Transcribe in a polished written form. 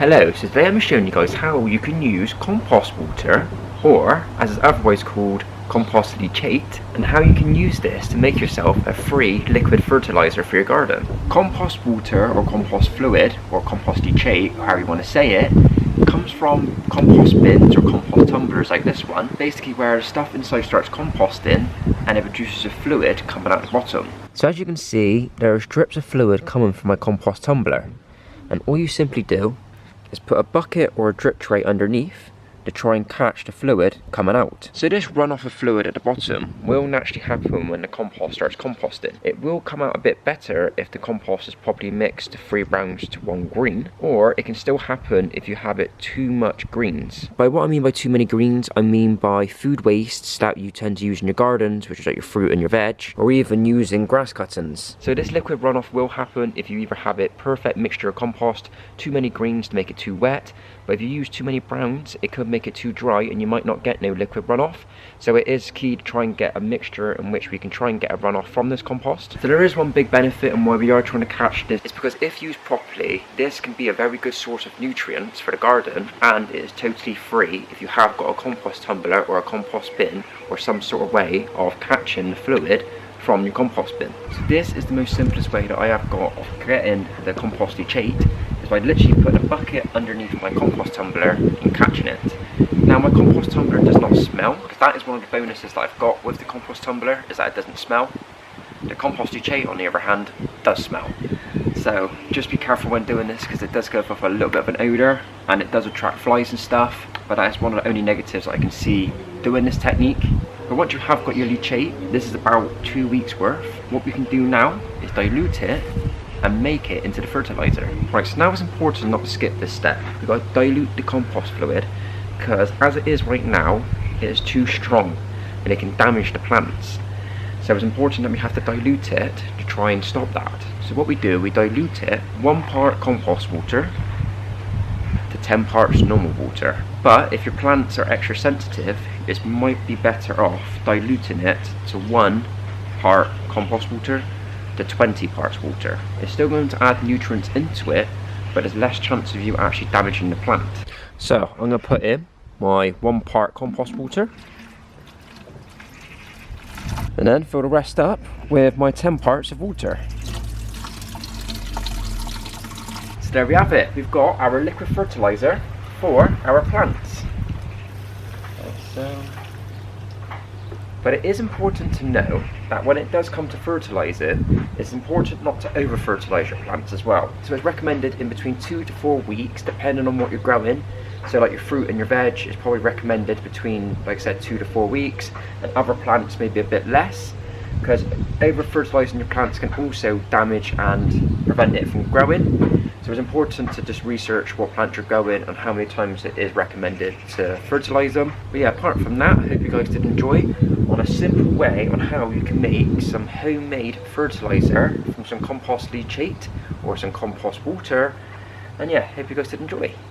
Hello, so today I'm showing you guys how you can use compost water, or as it's otherwise called, Compost Leachate, and how you can use this to make yourself a free liquid fertilizer for your garden. Compost water or compost fluid, or compost leachate, or however you want to say it, comes from compost bins or compost tumblers like this one, basically where the stuff inside starts composting and it produces a fluid coming out the bottom. So as you can see, there are strips of fluid coming from my compost tumbler, and all you simply do is put a bucket or a drip tray underneath to try and catch the fluid coming out. So this runoff of fluid at the bottom will naturally happen when the compost starts composting. It will come out a bit better if the compost is properly mixed to 3 browns to 1 green, or it can still happen if you have it too much greens. By what I mean by too many greens, I mean by food wastes that you tend to use in your gardens, which is like your fruit and your veg, or even using grass cuttings. So this liquid runoff will happen if you either have it perfect mixture of compost, too many greens to make it too wet, but if you use too many browns, it could make it too dry and you might not get no liquid runoff. So it is key to try and get a mixture in which we can try and get a runoff from this compost. So there is one big benefit and why we are trying to catch this. It's because if used properly, this can be a very good source of nutrients for the garden, and it is totally free if you have got a compost tumbler or a compost bin or some sort of way of catching the fluid from your compost bin. So this is the most simplest way that I have got of getting the compost leachate, is by literally putting a bucket underneath my compost tumbler and catching it. Now my compost tumbler does not smell, because that is one of the bonuses that I've got with the compost tumbler, is that it doesn't smell. The compost leachate on the other hand does smell. So just be careful when doing this, because it does give off a little bit of an odour and it does attract flies and stuff, but that is one of the only negatives I can see doing this technique. But once you have got your leachate, this is about 2 weeks worth, what we can do now is dilute it and make it into the fertiliser. Right, so now it's important not to skip this step. We've got to dilute the compost fluid, because as it is right now, it is too strong and it can damage the plants. So it's important that we have to dilute it to try and stop that. So what we do, we dilute it 1 part compost water to 10 parts normal water. But if your plants are extra sensitive, it might be better off diluting it to 1 part compost water to 20 parts water. It's still going to add nutrients into it, but there's less chance of you actually damaging the plant. So I'm going to put in my 1 part compost water, and then fill the rest up with my 10 parts of water. So there we have it, we've got our liquid fertiliser for our plants. But it is important to know that when it does come to fertilising, it's important not to over fertilise your plants as well. So it's recommended in between 2 to 4 weeks, depending on what you're growing. So like your fruit and your veg is probably recommended between, like I said, 2 to 4 weeks, and other plants maybe a bit less, because over fertilising your plants can also damage and prevent it from growing. So it's important to just research what plants you're growing and how many times it is recommended to fertilise them. But yeah, apart from that, I hope you guys did enjoy on a simple way on how you can make some homemade fertiliser from some compost leachate or some compost water. And yeah, hope you guys did enjoy.